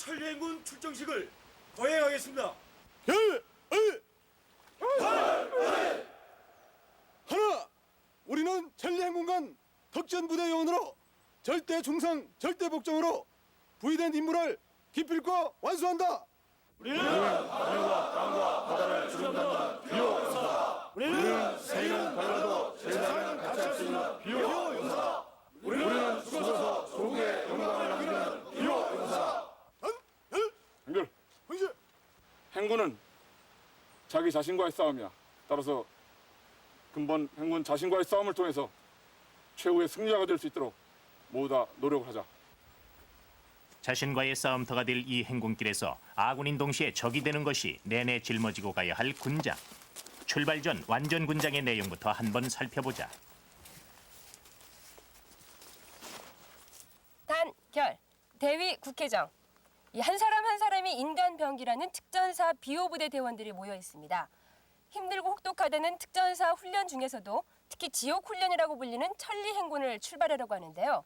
천리행군 출정식을 거행하겠습니다. 하나! 우리는 천리행군관 덕전부대 요원으로 절대 충성, 절대 복종으로 부의된 임무를 기필코 완수한다. 우리는 하늘과 땅과 바다를 주름받는 비호용사. 우리는 생일은 달라도 세상은 같이 할 수 있는 비호용사. 우리는 죽어서 조국의 영광을 남기는 비호용사. 한결, 행군은 자기 자신과의 싸움이야. 따라서 근본 행군 자신과의 싸움을 통해서 최후의 승리자가 될 수 있도록 모두 다 노력을 하자. 자신과의 싸움터가 될 이 행군길에서 아군인 동시에 적이 되는 것이 내내 짊어지고 가야 할 군장. 출발 전 완전 군장의 내용부터 한번 살펴보자. 단결, 대위 국회정. 이 한 사람 한 사람이 인간병기라는 특전사 비호부대 대원들이 모여 있습니다. 힘들고 혹독하다는 특전사 훈련 중에서도 특히 지옥 훈련이라고 불리는 천리행군을 출발하려고 하는데요.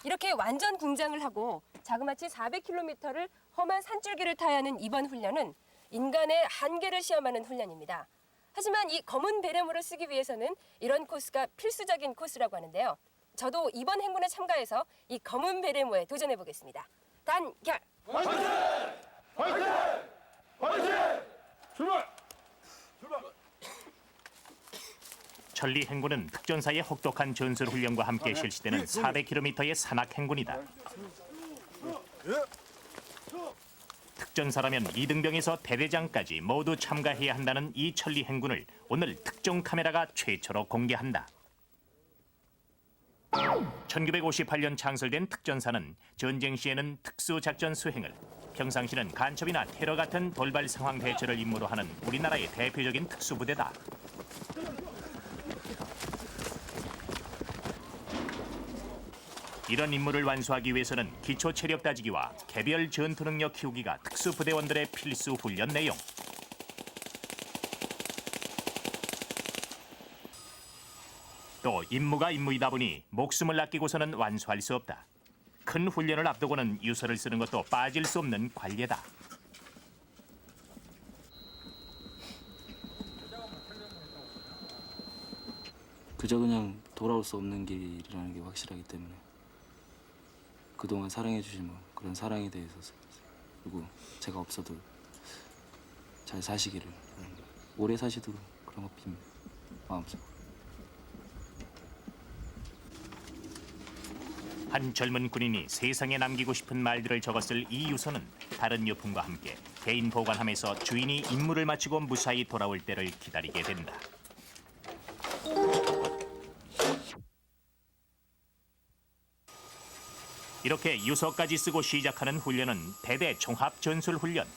이렇게 완전 군장을 하고 자그마치 400km를 험한 산줄기를 타야 하는 이번 훈련은 인간의 한계를 시험하는 훈련입니다. 하지만 이 검은 베레모를 쓰기 위해서는 이런 코스가 필수적인 코스라고 하는데요. 저도 이번 행군에 참가해서 이 검은 베레모에 도전해 보겠습니다. 단결! 화이팅! 화이팅! 화이팅! 출발! 천리 행군은 특전사의 혹독한 전술 훈련과 함께 실시되는 400km의 산악 행군이다. 특전사라면 이등병에서 대대장까지 모두 참가해야 한다는 이 천리 행군을 오늘 특종 카메라가 최초로 공개한다. 1958년 창설된 특전사는 전쟁 시에는 특수작전 수행을, 평상시는 간첩이나 테러 같은 돌발 상황 대처를 임무로 하는 우리나라의 대표적인 특수부대다. 이런 임무를 완수하기 위해서는 기초 체력 따지기와 개별 전투 능력 키우기가 특수부대원들의 필수 훈련 내용. 또 임무가 임무이다 보니 목숨을 아끼고서는 완수할 수 없다. 큰 훈련을 앞두고는 유서를 쓰는 것도 빠질 수 없는 관례다. 그저 그냥 돌아올 수 없는 길이라는 게 확실하기 때문에 그동안 사랑해 주신 그런 사랑에 대해서 그리고 제가 없어도 잘 사시기를 오래 사시도록 그런 거 빕니다. 마음속으로. 한 젊은 군인이 세상에 남기고 싶은 말들을 적었을 이 유서는 다른 유품과 함께 개인 보관함에서 주인이 임무를 마치고 무사히 돌아올 때를 기다리게 된다. 이렇게 유서까지 쓰고 시작하는 훈련은 대대 종합 전술 훈련.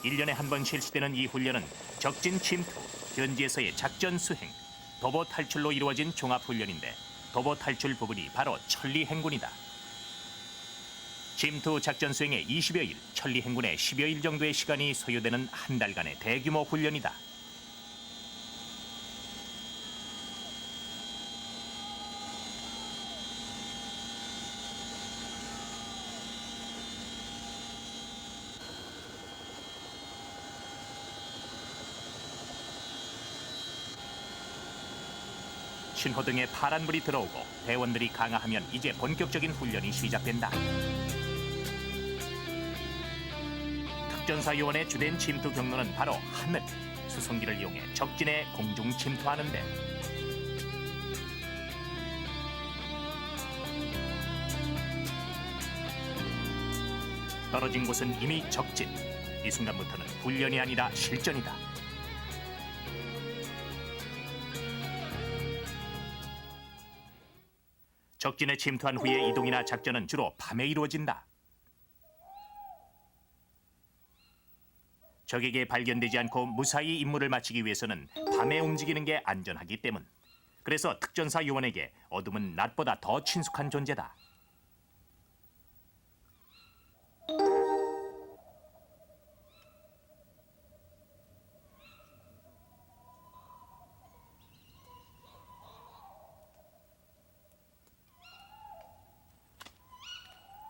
1년에 한 번 실시되는 이 훈련은 적진 침투, 현지에서의 작전 수행, 도보 탈출로 이루어진 종합 훈련인데 도보 탈출 부분이 바로 천리 행군이다. 침투 작전 수행에 20여 일, 천리 행군에 10여 일 정도의 시간이 소요되는 한 달간의 대규모 훈련이다. 신호등에 파란불이 들어오고 대원들이 강화하면 이제 본격적인 훈련이 시작된다. 특전사 요원의 주된 침투 경로는 바로 하늘, 수송기를 이용해 적진에 공중 침투하는데 떨어진 곳은 이미 적진. 이 순간부터는 훈련이 아니라 실전이다. 적진에 침투한 후의 이동이나 작전은 주로 밤에 이루어진다. 적에게 발견되지 않고 무사히 임무를 마치기 위해서는 밤에 움직이는 게 안전하기 때문. 그래서 특전사 요원에게 어둠은 낮보다 더 친숙한 존재다.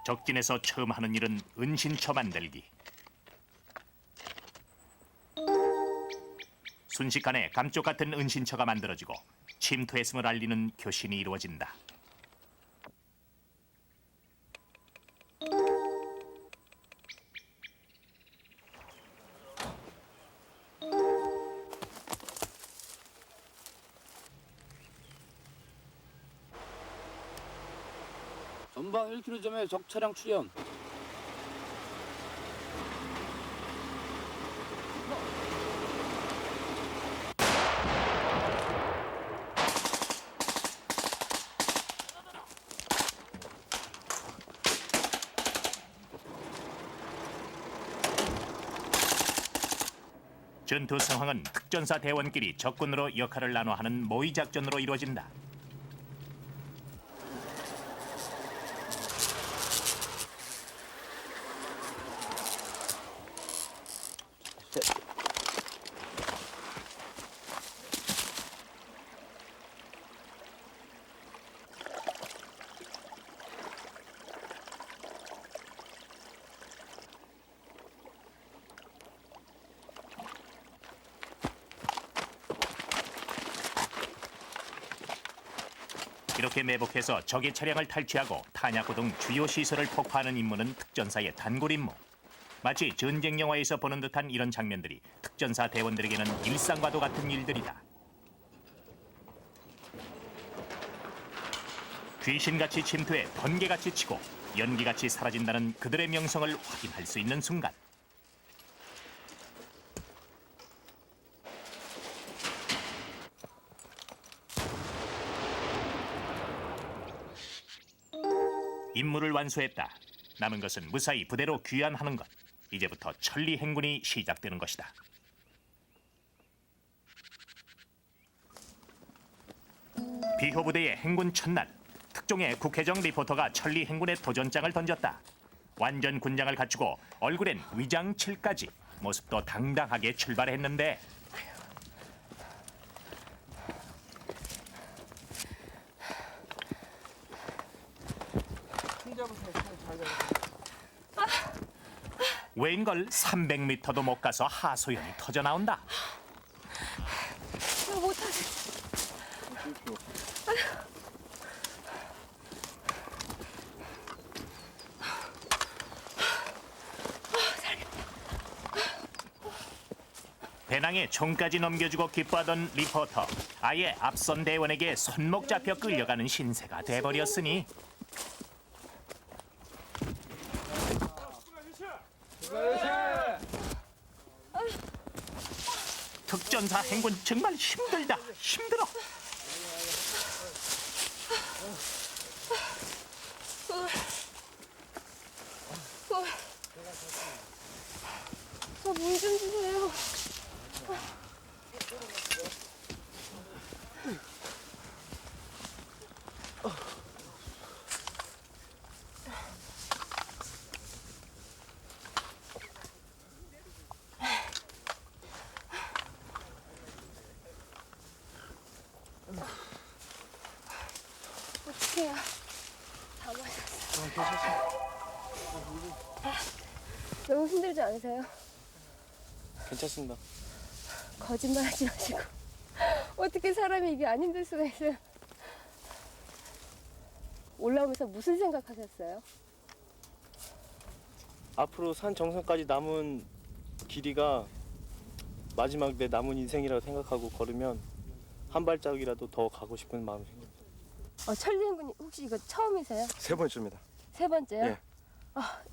적진에서 처음 하는 일은 은신처 만들기. 순식간에 감쪽 같은 은신처가 만들어지고 침투했음을 알리는 교신이 이루어진다. 전방 1km점에 적 차량 출현. 전투 상황은 특전사 대원끼리 적군으로 역할을 나눠 하는 모의 작전으로 이루어진다. 이렇게 매복해서 적의 차량을 탈취하고 탄약고 등 주요 시설을 폭파하는 임무는 특전사의 단골 임무. 마치 전쟁 영화에서 보는 듯한 이런 장면들이 특전사 대원들에게는 일상과도 같은 일들이다. 귀신같이 침투해 번개같이 치고 연기같이 사라진다는 그들의 명성을 확인할 수 있는 순간. 임무를 완수했다. 남은 것은 무사히 부대로 귀환하는 것. 이제부터 천리 행군이 시작되는 것이다. 비호부대의 행군 첫날, 특종의 국회정 리포터가 천리 행군의 도전장을 던졌다. 완전 군장을 갖추고 얼굴엔 위장칠까지 모습도 당당하게 출발했는데 웬걸 300m도 못 가서 하소연이 터져 나온다. 배낭에 총까지 넘겨주고 기뻐하던 리포터. 아예 앞선 대원에게 손목 잡혀 끌려가는 신세가 돼버렸으니 특전사 행군 정말 힘들다. 힘들어. 물 좀 주세요. 어떡해요. 다 마셨어. 너무 힘들지 않으세요? 괜찮습니다. 거짓말하지 마시고. 어떻게 사람이 이게 안 힘들 수가 있어요? 올라오면서 무슨 생각하셨어요? 앞으로 산 정상까지 남은 길이가 마지막 내 남은 인생이라고 생각하고 걸으면 한 발짝이라도 더 가고 싶은 마음이 생깁니다. 천리행군이 혹시 이거 처음이세요? 세 번째입니다. 세 번째요? 예.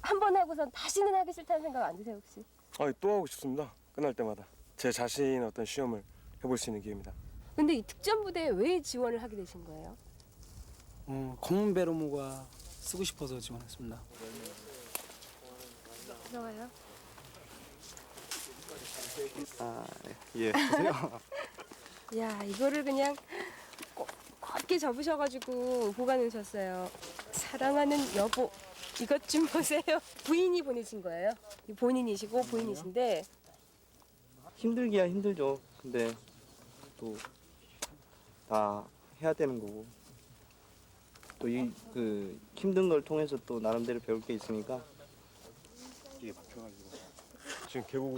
한 번 하고선 다시는 하기 싫다는 생각 안 드세요 혹시? 또 하고 싶습니다. 끝날 때마다 제 자신의 어떤 시험을 해볼 수 있는 기회입니다. 근데 이 특전부대에 왜 지원을 하게 되신 거예요? 검은 베로모가 쓰고 싶어서 지원했습니다. 들어가요. 예. 야, 이거를 그냥 곱게 접으셔가지고 보관하셨어요. 사랑하는 여보, 이것 좀 보세요. 부인이 보내신 거예요? 본인이시고 부인이신데 힘들기야 힘들죠. 근데 또 다 해야 되는 거고 또 또 그 힘든 걸 통해서 또 나름대로 배울 게 있으니까.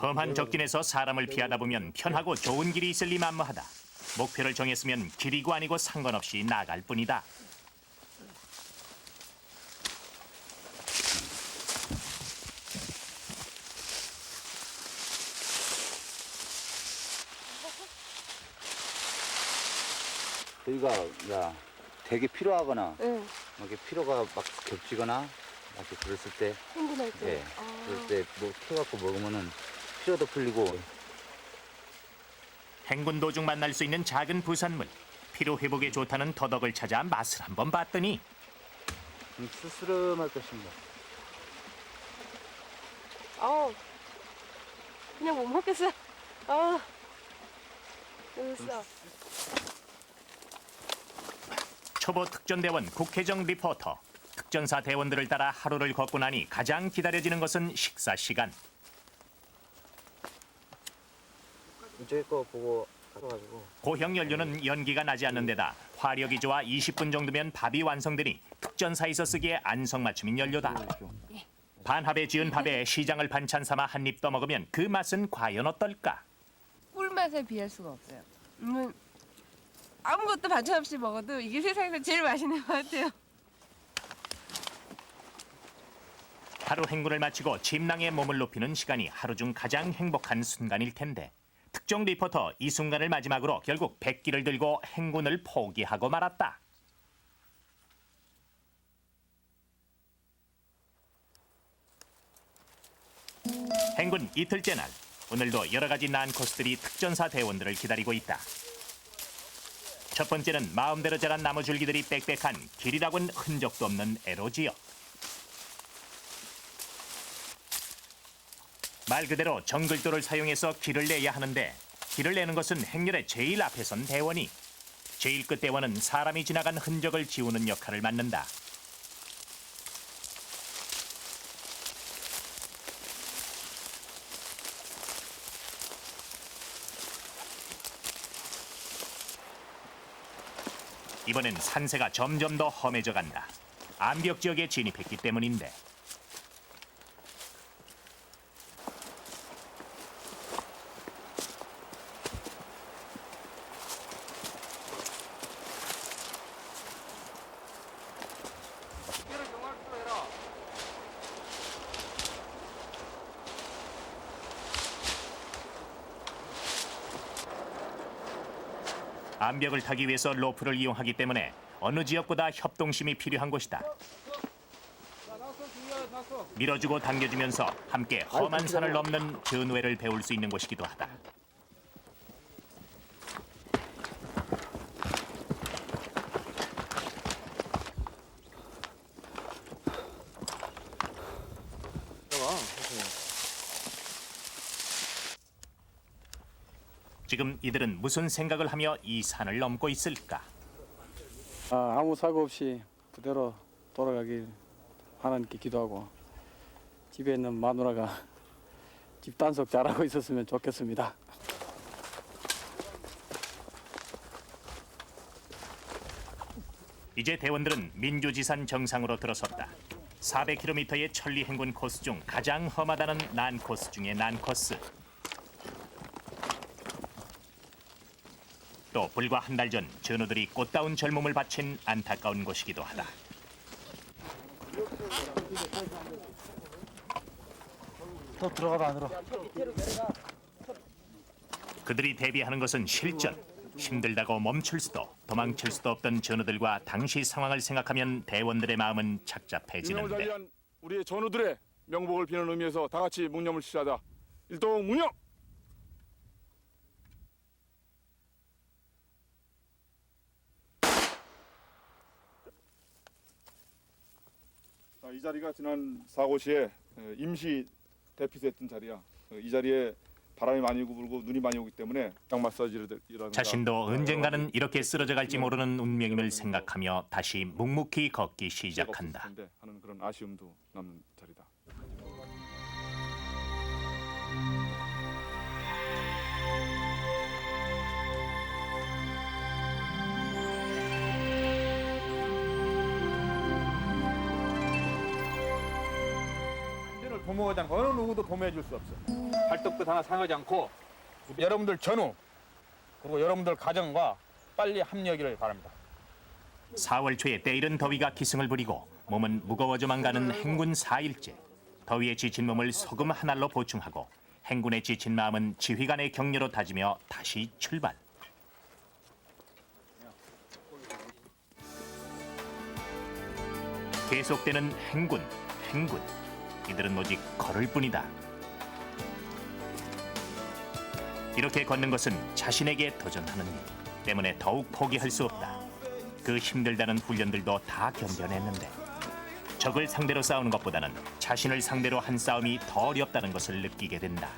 험한 적진에서 사람을 피하다 보면 편하고 좋은 길이 있을 리 만무하다. 목표를 정했으면 길이고 아니고 상관없이 나갈 뿐이다. 저희가 야 되게 필요하거나 네. 이렇게 피로가 막 겹치거나 이렇게 그랬을 때, 흥분할 때. 예, 그럴 때 뭐 캐갖고 먹으면은 피로도 풀리고. 행군 도중 만날 수 있는 작은 부산물. 피로 회복에 좋다는 더덕을 찾아 맛을 한번 봤더니 좀 쓸쓸할 것입니다. 그냥 못 먹겠어. 웃어. 초보 특전대원 국회정 리포터. 특전사 대원들을 따라 하루를 걷고 나니 가장 기다려지는 것은 식사 시간. 이쪽에 거 보고 가져가지고. 고형 연료는 연기가 나지 않는 데다 화력이 좋아 20분 정도면 밥이 완성되니 특전사에서 쓰기에 안성맞춤인 연료다. 반합에 지은 밥에 시장을 반찬 삼아 한 입 떠먹으면 그 맛은 과연 어떨까? 꿀맛에 비할 수가 없어요. 아무것도 반찬 없이 먹어도 이게 세상에서 제일 맛있는 것 같아요. 하루 행군을 마치고 침낭에 몸을 높이는 시간이 하루 중 가장 행복한 순간일 텐데 특종 리포터 이 순간을 마지막으로 결국 백기를 들고 행군을 포기하고 말았다. 행군 이틀째 날, 오늘도 여러 가지 난 코스들이 특전사 대원들을 기다리고 있다. 첫 번째는 마음대로 자란 나무 줄기들이 빽빽한 길이라고는 흔적도 없는 애로지역. 말 그대로 정글도를 사용해서 길을 내야 하는데 길을 내는 것은 행렬의 제일 앞에 선 대원이, 제일 끝 대원은 사람이 지나간 흔적을 지우는 역할을 맡는다. 이번엔 산세가 점점 더 험해져 간다. 암벽 지역에 진입했기 때문인데. 암벽을 타기 위해서 로프를 이용하기 때문에 어느 지역보다 협동심이 필요한 곳이다. 밀어주고 당겨주면서 함께 험한 산을 넘는 전외를 배울 수 있는 곳이기도 하다. 지금 이들은 무슨 생각을 하며 이 산을 넘고 있을까? 아무 사고 없이 그대로 돌아가길 하나님께 기도하고 집에 있는 마누라가 집 단속 잘하고 있었으면 좋겠습니다. 이제 대원들은 민주지산 정상으로 들어섰다. 400km의 천리 행군 코스 중 가장 험하다는 난 코스 중의 난 코스. 또 불과 한 달 전 전우들이 꽃다운 젊음을 바친 안타까운 곳이기도 하다. 더 들어가다 안으로. 그들이 대비하는 것은 실전. 힘들다고 멈출 수도 도망칠 수도 없던 전우들과 당시 상황을 생각하면 대원들의 마음은 균형을 착잡해지는데. 달리한 우리의 전우들의 명복을 비는 의미에서 다 같이 묵념을 취하자. 일동 묵념. 이 자리가 지난 사고 시에 임시 대피소했던 자리야. 이 자리에 바람이 많이 불고 눈이 많이 오기 때문에 양 마사지라든가 자신도 언젠가는 이렇게 쓰러져 갈지 모르는 운명임을 생각하며 다시 묵묵히 걷기 시작한다. 하는 그런 아쉬움도 남는 자리다. 도모하지 않고 어느 누구도 도모해 줄 수 없어. 발톱도 하나 상하지 않고 여러분들 전후 그리고 여러분들 가정과 빨리 합류하기를 바랍니다. 4월 초에 때이른 더위가 기승을 부리고 몸은 무거워져만 가는 행군 4일째. 더위에 지친 몸을 소금 한 알로 보충하고 행군에 지친 마음은 지휘관의 격려로 다지며 다시 출발. 계속되는 행군. 이들은 오직 걸을 뿐이다. 이렇게 걷는 것은 자신에게 도전하는 일 때문에 더욱 포기할 수 없다. 그 힘들다는 훈련들도 다 견뎌냈는데 적을 상대로 싸우는 것보다는 자신을 상대로 한 싸움이 더 어렵다는 것을 느끼게 된다.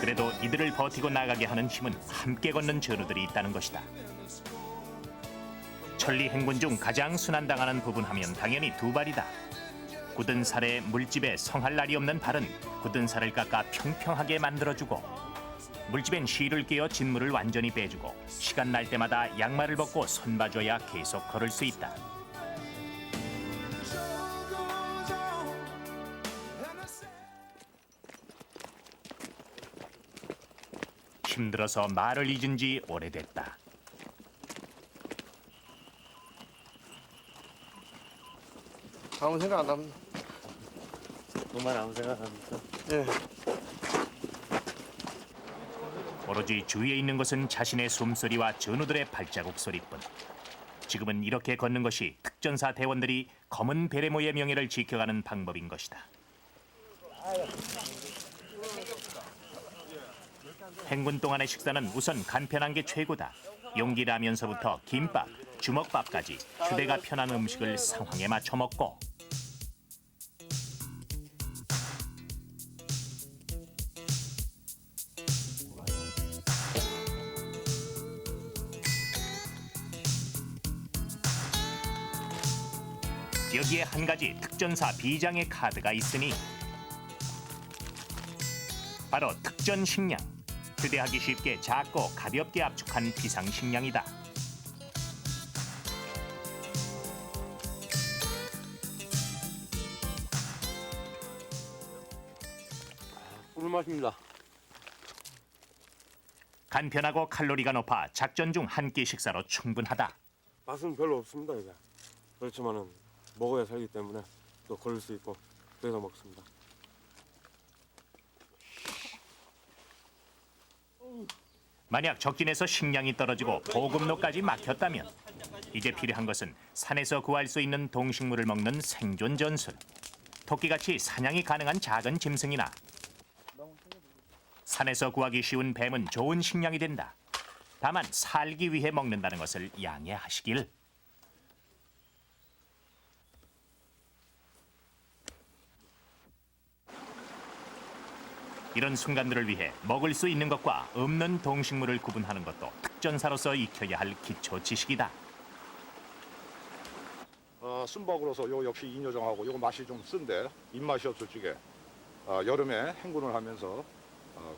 그래도 이들을 버티고 나가게 하는 힘은 함께 걷는 전우들이 있다는 것이다. 천리 행군 중 가장 순환당하는 부분 하면 당연히 두 발이다. 굳은 살에 물집에 성할 날이 없는 발은 굳은 살을 깎아 평평하게 만들어주고 물집엔 실을 끼워 진물을 완전히 빼주고 시간 날 때마다 양말을 벗고 손봐줘야 계속 걸을 수 있다. 힘들어서 말을 잊은 지 오래됐다. 아무 생각 안 납니다. 정말 아무 생각 안 합니까? 예. 오로지 주위에 있는 것은 자신의 숨소리와 전우들의 발자국 소리뿐. 지금은 이렇게 걷는 것이 특전사 대원들이 검은 베레모의 명예를 지켜가는 방법인 것이다. 행군 동안의 식사는 우선 간편한 게 최고다. 용기 라면서부터 김밥, 주먹밥까지 휴대가 편한 음식을 상황에 맞춰 먹고 여기에 한 가지 특전사 비장의 카드가 있으니 바로 특전식량. 휴대하기 쉽게 작고 가볍게 압축한 비상식량이다. 꿀맛입니다. 간편하고 칼로리가 높아 작전 중 한 끼 식사로 충분하다. 맛은 별로 없습니다 이게. 그렇지만은 먹어야 살기 때문에 또 걸을 수 있고 그래서 먹습니다. 만약 적진에서 식량이 떨어지고 보급로까지 막혔다면 이제 필요한 것은 산에서 구할 수 있는 동식물을 먹는 생존 전술. 토끼같이 사냥이 가능한 작은 짐승이나 산에서 구하기 쉬운 뱀은 좋은 식량이 된다. 다만 살기 위해 먹는다는 것을 양해하시길. 이런 순간들을 위해 먹을 수 있는 것과 없는 동식물을 구분하는 것도 특전사로서 익혀야 할 기초 지식이다. 순박으로서 요 역시 인효정하고 요거 맛이 좀 쓴데 입맛이 없을 적에 여름에 행군을 하면서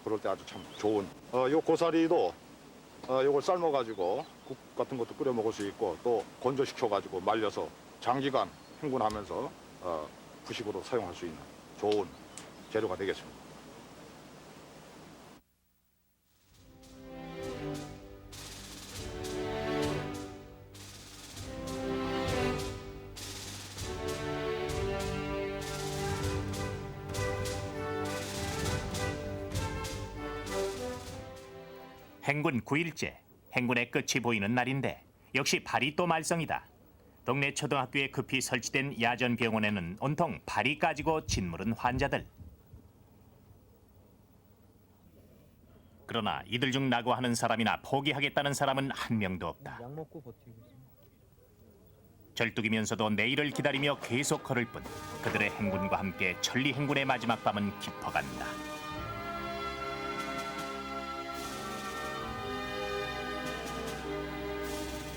그럴 때 아주 참 좋은 요 고사리도 요걸 삶아가지고 국 같은 것도 끓여 먹을 수 있고 또 건조시켜가지고 말려서 장기간 행군하면서 후식으로 사용할 수 있는 좋은 재료가 되겠습니다. 행군 9일째, 행군의 끝이 보이는 날인데 역시 발이 또 말썽이다. 동네 초등학교에 급히 설치된 야전 병원에는 온통 발이 까지고 짓무른 환자들. 그러나 이들 중 낙오하는 사람이나 포기하겠다는 사람은 한 명도 없다. 약 먹고 버티고 있어. 절뚝이면서도 내일을 기다리며 계속 걸을 뿐 그들의 행군과 함께 천리 행군의 마지막 밤은 깊어간다.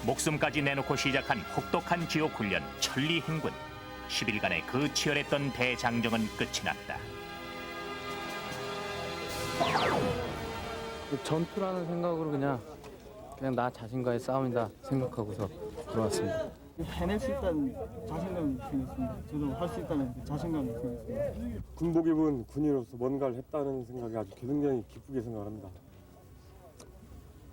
목숨까지 내놓고 시작한 혹독한 지옥 훈련 천리 행군. 10일간의 그 치열했던 대장정은 끝이 났다. 전투라는 생각으로 그냥 그냥 나 자신과의 싸움이다 생각하고서 들어왔습니다. 해낼 수 있다는 자신감이 생겼습니다. 저도 할 수 있다는 그 자신감이 생겼습니다. 군복 입은 군인으로서 뭔가를 했다는 생각이 아주 굉장히 기쁘게 생각합니다.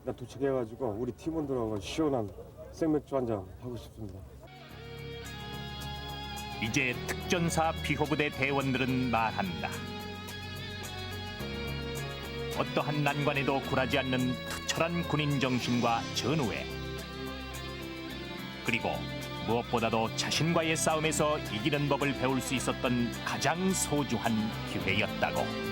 나 도착해가지고 우리 팀원들하고 시원한 생맥주 한잔 하고 싶습니다. 이제 특전사 비호부대 대원들은 말한다. 어떠한 난관에도 굴하지 않는 투철한 군인 정신과 전우애, 그리고 무엇보다도 자신과의 싸움에서 이기는 법을 배울 수 있었던 가장 소중한 기회였다고.